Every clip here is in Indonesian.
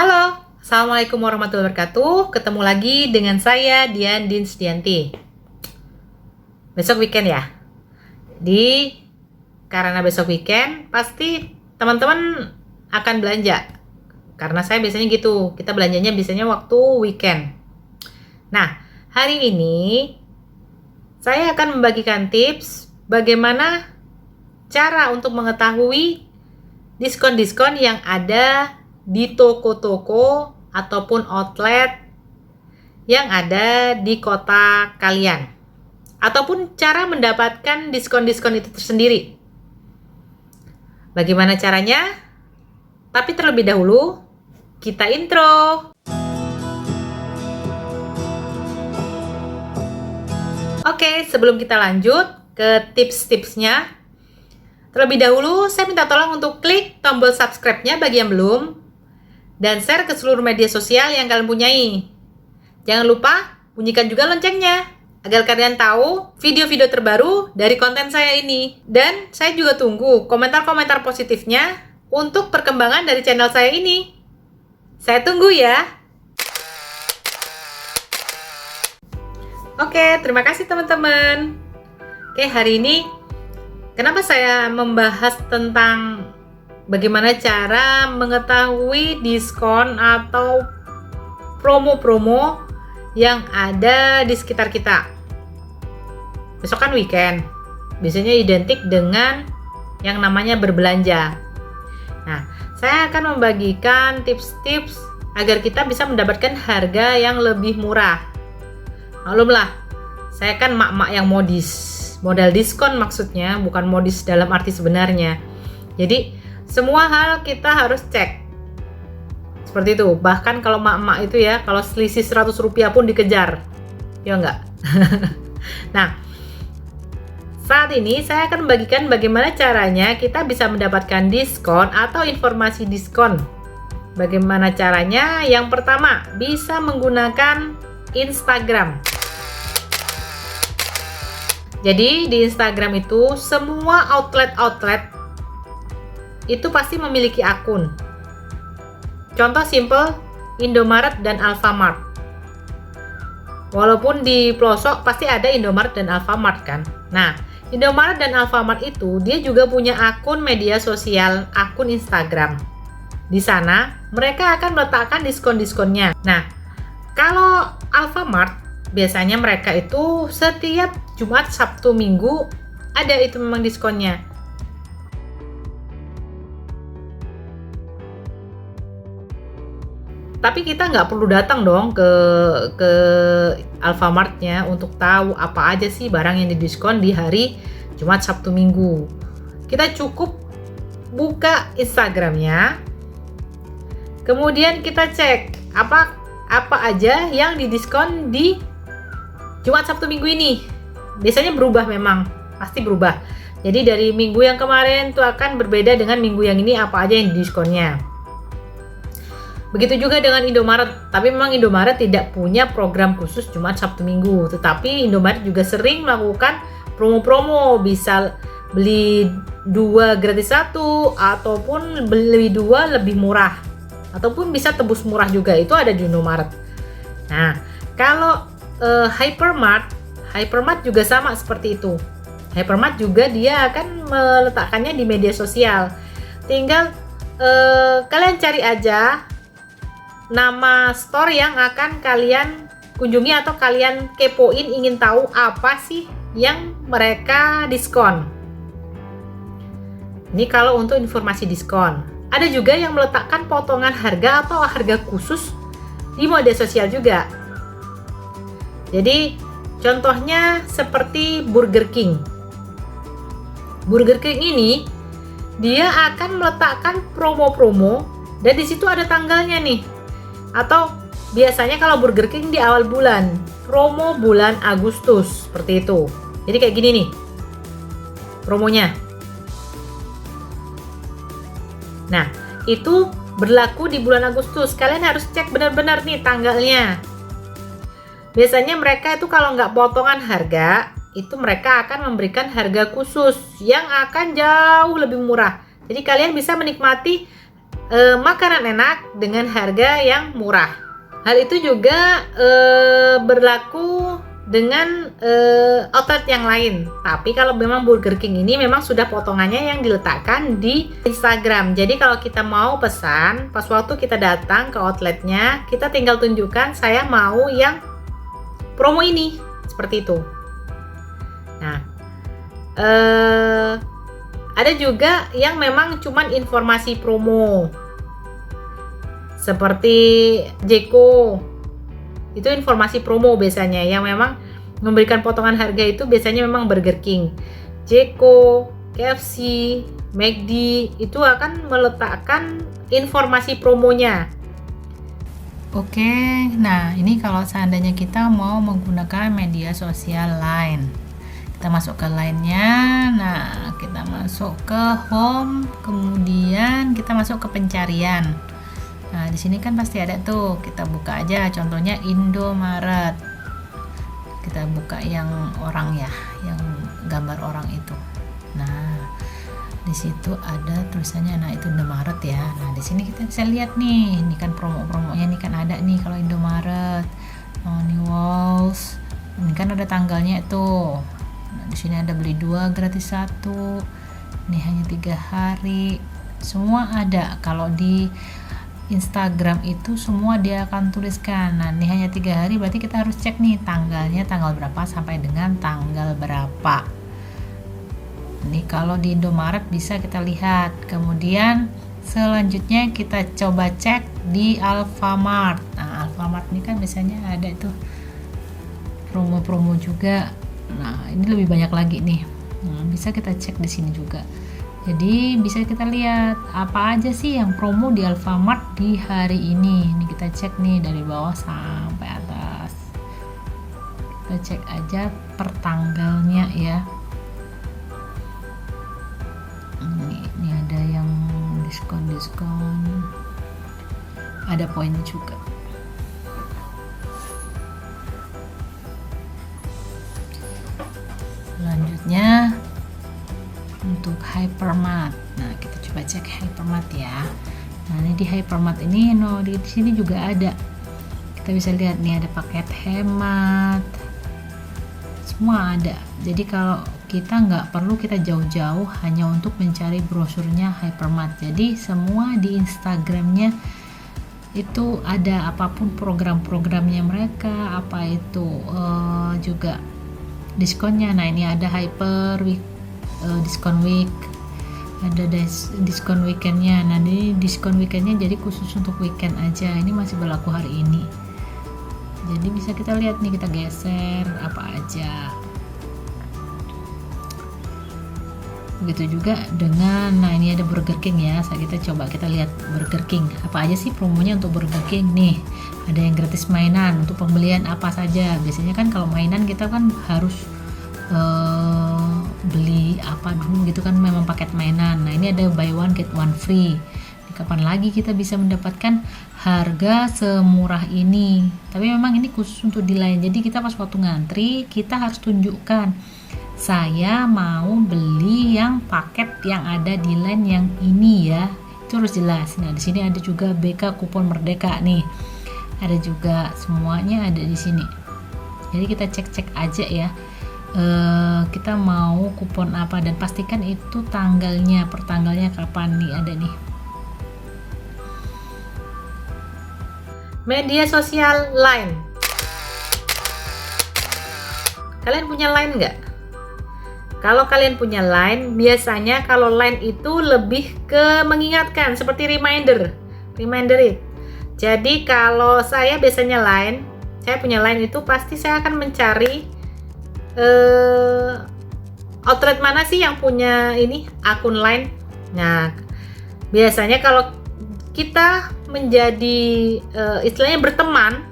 Halo, Assalamualaikum warahmatullahi wabarakatuh. Ketemu lagi dengan saya, Dian Dinsdianti. Besok weekend ya. Karena besok weekend, pasti teman-teman akan belanja. Karena saya biasanya gitu, kita belanjanya biasanya waktu weekend. Nah, hari ini saya akan membagikan tips bagaimana cara untuk mengetahui diskon-diskon yang ada di toko-toko ataupun outlet yang ada di kota kalian, ataupun cara mendapatkan diskon-diskon itu tersendiri. Bagaimana caranya? Tapi terlebih dahulu kita intro. Oke, sebelum kita lanjut ke tips-tipsnya, terlebih dahulu saya minta tolong untuk klik tombol subscribe-nya bagi yang belum, dan share ke seluruh media sosial yang kalian punyai. Jangan lupa bunyikan juga loncengnya agar kalian tahu video-video terbaru dari konten saya ini. Dan saya juga tunggu komentar-komentar positifnya untuk perkembangan dari channel saya ini. Saya tunggu ya. Oke, terima kasih teman-teman. Oke, hari ini kenapa saya membahas tentang bagaimana cara mengetahui diskon atau promo-promo yang ada di sekitar kita. Besok kan weekend, biasanya identik dengan yang namanya berbelanja. Nah, saya akan membagikan tips-tips agar kita bisa mendapatkan harga yang lebih murah. Maklumlah, saya kan mak-mak yang modal diskon maksudnya, bukan modis dalam arti sebenarnya. Jadi semua hal kita harus cek. Seperti itu. Bahkan kalau mak-mak itu ya, kalau selisih 100 rupiah pun dikejar. Ya enggak? Nah, saat ini saya akan membagikan bagaimana caranya kita bisa mendapatkan diskon atau informasi diskon. Bagaimana caranya? Yang pertama, bisa menggunakan Instagram. Jadi di Instagram itu semua outlet-outlet itu pasti memiliki akun. Contoh simple, Indomaret dan Alfamart. Walaupun di pelosok pasti ada Indomaret dan Alfamart kan. Nah, Indomaret dan Alfamart itu dia juga punya akun media sosial, akun Instagram. Di sana mereka akan meletakkan diskon-diskonnya. Nah, kalau Alfamart biasanya mereka itu setiap Jumat, Sabtu, Minggu ada itu memang diskonnya. Tapi kita nggak perlu datang dong ke Alfamartnya untuk tahu apa aja sih barang yang didiskon di hari Jumat, Sabtu, Minggu. Kita cukup buka Instagramnya, kemudian kita cek apa aja yang didiskon di Jumat, Sabtu, Minggu ini. Biasanya berubah, memang pasti berubah. Jadi dari minggu yang kemarin itu akan berbeda dengan minggu yang ini apa aja yang didiskonnya. Begitu juga dengan Indomaret, tapi memang Indomaret tidak punya program khusus Jumat, Sabtu, Minggu. Tetapi Indomaret juga sering melakukan promo-promo, bisa beli 2 gratis 1, ataupun beli 2 lebih murah, ataupun bisa tebus murah juga, itu ada di Indomaret. Nah, kalau Hypermart juga sama seperti itu. Hypermart juga dia akan meletakkannya di media sosial. Tinggal kalian cari aja nama store yang akan kalian kunjungi atau kalian kepoin, ingin tahu apa sih yang mereka diskon. Ini kalau untuk informasi diskon. Ada juga yang meletakkan potongan harga atau harga khusus di media sosial juga. Jadi contohnya seperti Burger King. Burger King ini dia akan meletakkan promo-promo dan di situ ada tanggalnya nih. Atau biasanya kalau Burger King di awal bulan, promo bulan Agustus, seperti itu. Jadi kayak gini nih promonya. Nah, itu berlaku di bulan Agustus. Kalian harus cek benar-benar nih tanggalnya. Biasanya mereka itu kalau nggak potongan harga, itu mereka akan memberikan harga khusus yang akan jauh lebih murah. Jadi kalian bisa menikmati makanan enak dengan harga yang murah. Hal itu juga berlaku dengan outlet yang lain. Tapi kalau memang Burger King ini memang sudah potongannya yang diletakkan di Instagram. Jadi kalau kita mau pesan, pas waktu kita datang ke outletnya, kita tinggal tunjukkan saya mau yang promo ini, seperti itu. Nah, ada juga yang memang cuman informasi promo, seperti Jeko. Itu informasi promo biasanya, yang memang memberikan potongan harga itu biasanya memang Burger King. Jeko, KFC, McD itu akan meletakkan informasi promonya. Oke, nah ini kalau seandainya kita mau menggunakan media sosial lain, kita masuk ke lainnya. Nah, kita masuk ke home, kemudian kita masuk ke pencarian. Nah, di sini kan pasti ada tuh, kita buka aja contohnya Indomaret. Kita buka yang orang ya, yang gambar orang itu. Nah, di situ ada tulisannya, nah itu Indomaret ya. Nah, di sini kita bisa lihat nih, ini kan promo-promonya nih kan ada nih kalau Indomaret. Oh, ini Walls. Ini kan ada tanggalnya itu. Nah, di sini ada beli 2 gratis 1. Ini hanya 3 hari. Semua ada. Kalau di Instagram itu semua dia akan tuliskan. Nah, ini hanya 3 hari, berarti kita harus cek nih tanggalnya tanggal berapa sampai dengan tanggal berapa. Ini kalau di Indomaret bisa kita lihat. Kemudian selanjutnya kita coba cek di Alfamart. Nah, Alfamart ini kan biasanya ada itu promo-promo juga. Nah, ini lebih banyak lagi nih. Nah, bisa kita cek di sini juga. Jadi bisa kita lihat apa aja sih yang promo di Alfamart di hari ini. Ini kita cek nih dari bawah sampai atas. Kita cek aja per tanggalnya ya. Ini ada yang diskon. Ada poinnya juga. Selanjutnya untuk Hypermart. Nah, kita coba cek Hypermart ya. Nah, ini di Hypermart ini, di sini juga ada. Kita bisa lihat nih ada paket hemat. Semua ada. Jadi kalau kita nggak perlu kita jauh-jauh hanya untuk mencari brosurnya Hypermart. Jadi semua di Instagramnya itu ada, apapun program-programnya mereka, apa itu juga diskonnya. Nah, ini ada Hyper Week, diskon week, ada diskon weekendnya. Nah, ini diskon weekendnya jadi khusus untuk weekend aja, ini masih berlaku hari ini. Jadi bisa kita lihat nih, kita geser apa aja. Begitu juga dengan, nah ini ada Burger King ya. Kita coba kita lihat Burger King apa aja sih promonya untuk Burger King nih. Ada yang gratis mainan untuk pembelian apa saja. Biasanya kan kalau mainan kita kan harus beli apa dulu gitu kan, memang paket mainan. Nah, ini ada buy one get one free. Kapan lagi kita bisa mendapatkan harga semurah ini? Tapi memang ini khusus untuk di Line. Jadi kita pas waktu ngantri kita harus tunjukkan saya mau beli yang paket yang ada di Line yang ini ya. Itu harus jelas. Nah, di sini ada juga BK kupon Merdeka nih. Ada juga, semuanya ada di sini. Jadi kita cek-cek aja ya. Kita mau kupon apa, dan pastikan itu tanggalnya, per tanggalnya kapan nih ada nih. Media sosial Line. Kalian punya Line nggak? Kalau kalian punya Line, biasanya kalau Line itu lebih ke mengingatkan, seperti reminder it. Jadi kalau saya biasanya Line, saya punya Line itu pasti saya akan mencari outlet mana sih yang punya ini akun Line. Nah, biasanya kalau kita menjadi istilahnya berteman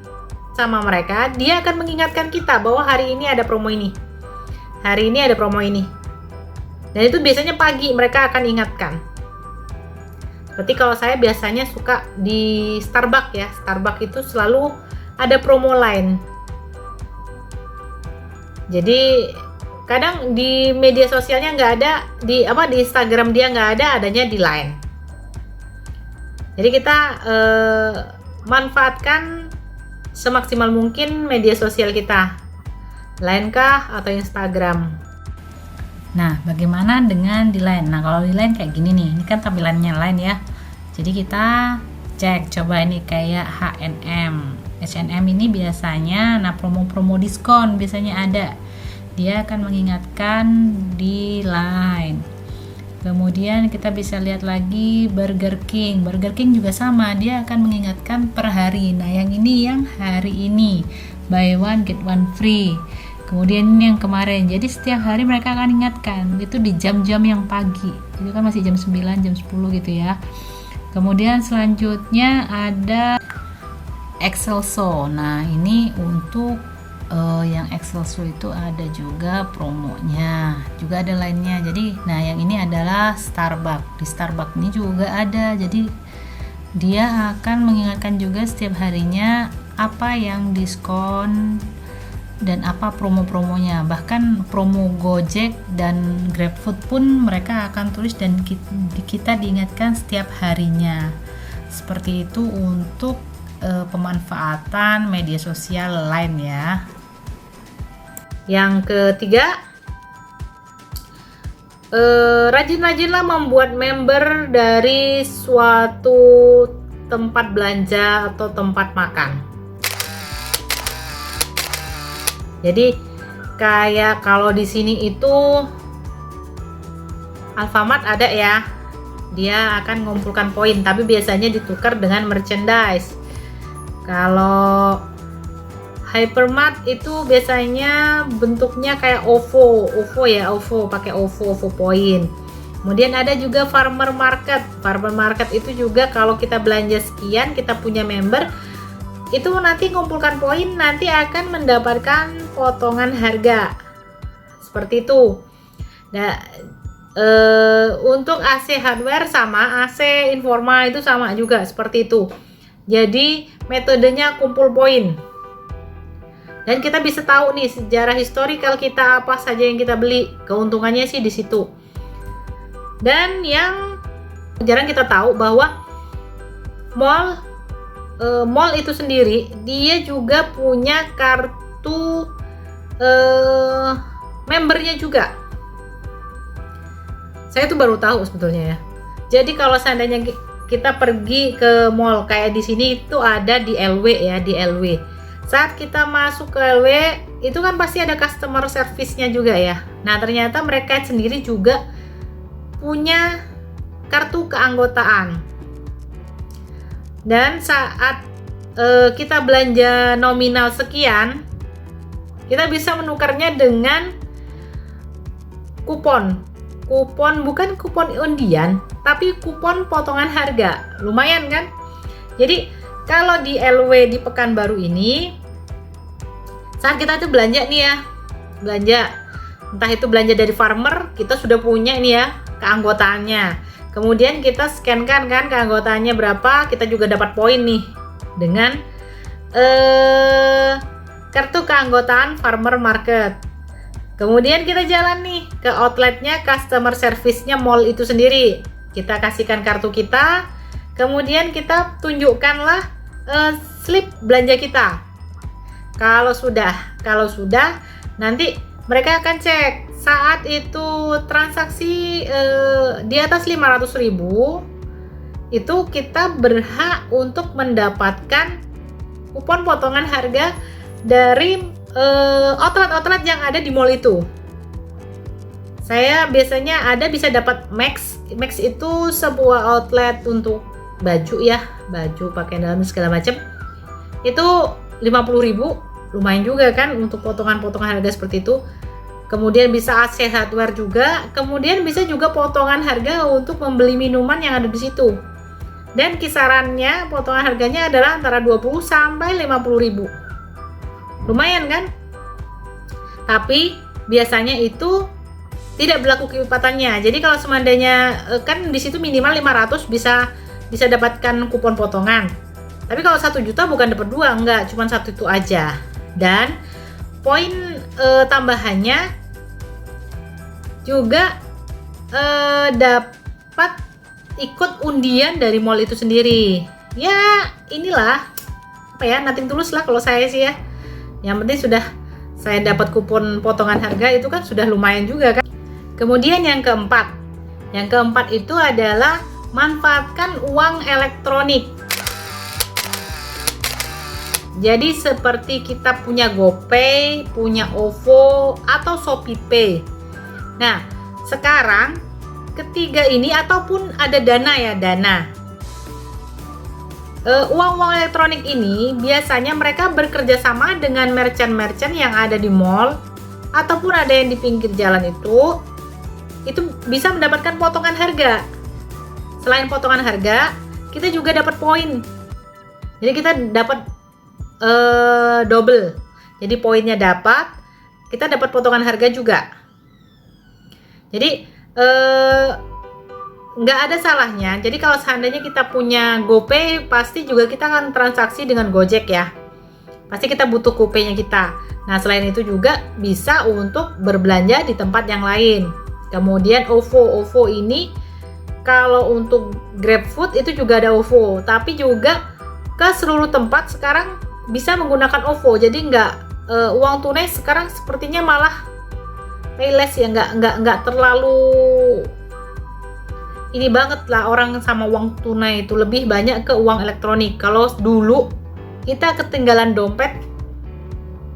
sama mereka, dia akan mengingatkan kita bahwa hari ini ada promo ini, hari ini ada promo ini. Dan itu biasanya pagi mereka akan ingatkan. Seperti kalau saya biasanya suka di Starbucks ya, Starbucks itu selalu ada promo Line. Jadi kadang di media sosialnya nggak ada, di Instagram dia nggak ada, adanya di Line. Jadi kita manfaatkan semaksimal mungkin media sosial kita, Line kah atau Instagram. Nah, bagaimana dengan di Line? Nah, kalau di Line kayak gini nih, ini kan tampilannya Line ya. Jadi kita cek, coba ini kayak H&M. H&M ini biasanya, nah promo-promo diskon biasanya ada. Dia akan mengingatkan di Line. Kemudian kita bisa lihat lagi Burger King. Burger King juga sama, dia akan mengingatkan per hari. Nah, yang ini yang hari ini, buy one get one free. Kemudian ini yang kemarin. Jadi setiap hari mereka akan ingatkan. Itu di jam-jam yang pagi. Itu kan masih jam 9, jam 10 gitu ya. Kemudian selanjutnya ada Excelso. Nah, ini untuk yang Excelso itu ada juga promonya, juga ada lainnya. Jadi, nah yang ini adalah Starbucks. Di Starbucks ini juga ada. Jadi dia akan mengingatkan juga setiap harinya apa yang diskon dan apa promo-promonya. Bahkan promo Gojek dan GrabFood pun mereka akan tulis dan kita diingatkan setiap harinya. Seperti itu untuk pemanfaatan media sosial Line ya. Yang ketiga, rajin-rajinlah membuat member dari suatu tempat belanja atau tempat makan. Jadi kayak kalau di sini itu Alfamart ada ya, dia akan mengumpulkan poin, tapi biasanya ditukar dengan merchandise. Kalau Hypermart itu biasanya bentuknya kayak OVO ya, OVO pakai OVO poin. Kemudian ada juga Farmer Market. Farmer Market itu juga kalau kita belanja sekian, kita punya member, itu nanti ngumpulkan poin, nanti akan mendapatkan potongan harga. Seperti itu. Nah, untuk AC hardware sama, AC Informa itu sama juga seperti itu. Jadi metodenya kumpul poin. Dan kita bisa tahu nih sejarah historical kita apa saja yang kita beli, keuntungannya sih di situ. Dan yang jarang kita tahu bahwa mall itu sendiri dia juga punya kartu membernya juga. Saya tuh baru tahu sebetulnya ya. Jadi kalau seandainya kita pergi ke mall kayak di sini itu ada di LW ya, di LW. Saat kita masuk ke LW itu kan pasti ada customer service-nya juga ya. Nah, ternyata mereka sendiri juga punya kartu keanggotaan. Dan saat kita belanja nominal sekian, kita bisa menukarnya dengan kupon. Kupon bukan kupon undian, tapi kupon potongan harga. Lumayan kan? Jadi kalau di LW di Pekanbaru ini, saat kita tuh belanja nih ya, belanja entah itu belanja dari farmer, kita sudah punya nih ya keanggotaannya. Kemudian kita scan kan keanggotaannya berapa, kita juga dapat poin nih dengan kartu keanggotaan Farmer Market. Kemudian kita jalan nih ke outletnya, customer service-nya mall itu sendiri. Kita kasihkan kartu kita, kemudian kita tunjukkanlah slip belanja kita. Kalau sudah, nanti mereka akan cek saat itu transaksi di atas 500.000, itu kita berhak untuk mendapatkan kupon potongan harga dari outlet-outlet yang ada di mall itu. Saya biasanya bisa dapat Max itu sebuah outlet untuk baju ya, baju pakaian dalam segala macam. Itu 50.000, lumayan juga kan untuk potongan-potongan harga seperti itu. Kemudian bisa AC hardware juga, kemudian bisa juga potongan harga untuk membeli minuman yang ada di situ. Dan kisarannya potongan harganya adalah antara 20 sampai 50.000. Lumayan kan? Tapi biasanya itu tidak berlaku kelipatannya. Jadi kalau seandainya kan di situ minimal 500 bisa dapatkan kupon potongan. Tapi kalau 1 juta bukan dapat 2, enggak, cuma 1 itu aja. Dan poin tambahannya juga dapat ikut undian dari mall itu sendiri. Ya inilah apa ya, nothing tulus lah kalau saya sih ya. Yang penting sudah saya dapat kupon potongan harga, itu kan sudah lumayan juga kan. Kemudian yang keempat itu adalah manfaatkan uang elektronik. Jadi seperti kita punya GoPay, punya OVO atau ShopeePay. Nah, sekarang ketiga ini ataupun ada Dana. Uang-uang elektronik ini biasanya mereka bekerja sama dengan merchant-merchant yang ada di mall ataupun ada yang di pinggir jalan itu bisa mendapatkan potongan harga. Selain potongan harga, kita juga dapat poin. Jadi kita dapat double. Jadi poinnya dapat, kita dapat potongan harga juga. Jadi nggak ada salahnya. Jadi kalau seandainya kita punya GoPay, pasti juga kita akan transaksi dengan Gojek ya. Pasti kita butuh GoPay-nya kita. Nah, selain itu juga bisa untuk berbelanja di tempat yang lain. Kemudian OVO ini kalau untuk GrabFood itu juga ada OVO, tapi juga ke seluruh tempat sekarang bisa menggunakan OVO. Jadi nggak uang tunai sekarang sepertinya malah payless ya, nggak terlalu ini banget lah orang sama uang tunai, itu lebih banyak ke uang elektronik. Kalau dulu kita ketinggalan dompet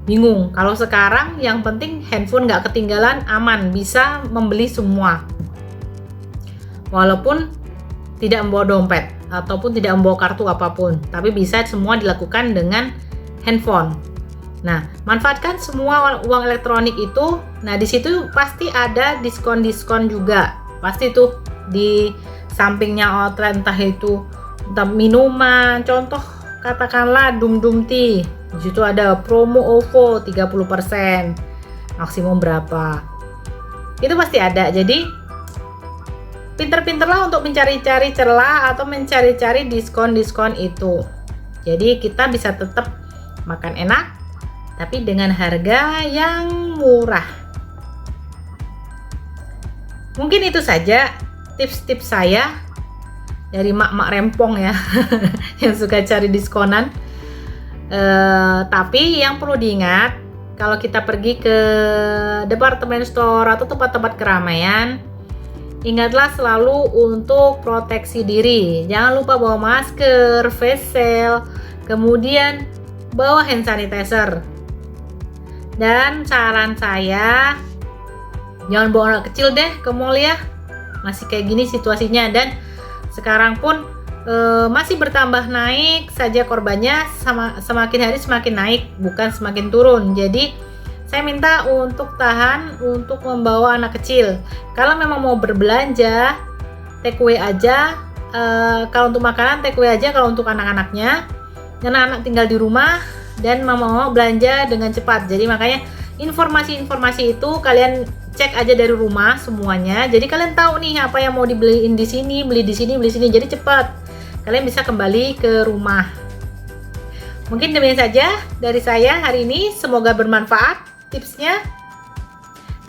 bingung, kalau sekarang yang penting handphone nggak ketinggalan, aman, bisa membeli semua walaupun tidak membawa dompet ataupun tidak membawa kartu apapun, tapi bisa semua dilakukan dengan handphone. Nah, manfaatkan semua uang elektronik itu. Nah, di situ pasti ada diskon-diskon juga. Pasti tuh di sampingnya outlet, entah itu minuman, contoh katakanlah Dum Tea. Di situ ada promo OVO 30%. Maksimum berapa? Itu pasti ada. Jadi pinter-pinterlah untuk mencari-cari celah atau mencari-cari diskon-diskon itu. Jadi kita bisa tetap makan enak tapi dengan harga yang murah. Mungkin itu saja tips-tips saya dari mak-mak rempong ya yang suka cari diskonan. Tapi yang perlu diingat, kalau kita pergi ke department store atau tempat-tempat keramaian, ingatlah selalu untuk proteksi diri. Jangan lupa bawa masker, face shield, kemudian bawa hand sanitizer. Dan saran saya, jangan bawa anak kecil deh ke mall ya. Masih kayak gini situasinya, dan sekarang pun masih bertambah naik saja korbannya, semakin hari semakin naik, bukan semakin turun. Jadi saya minta untuk tahan untuk membawa anak kecil. Kalau memang mau berbelanja, take away aja. Kalau untuk makanan take away aja kalau untuk anak-anaknya, karena anak tinggal di rumah dan mau belanja dengan cepat. Jadi makanya informasi-informasi itu kalian cek aja dari rumah semuanya. Jadi kalian tahu nih apa yang mau dibeliin di sini, beli di sini, beli sini. Jadi cepat. Kalian bisa kembali ke rumah. Mungkin demikian saja dari saya hari ini. Semoga bermanfaat tipsnya.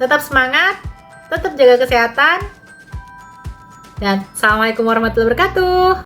Tetap semangat, tetap jaga kesehatan. Dan assalamualaikum warahmatullahi wabarakatuh.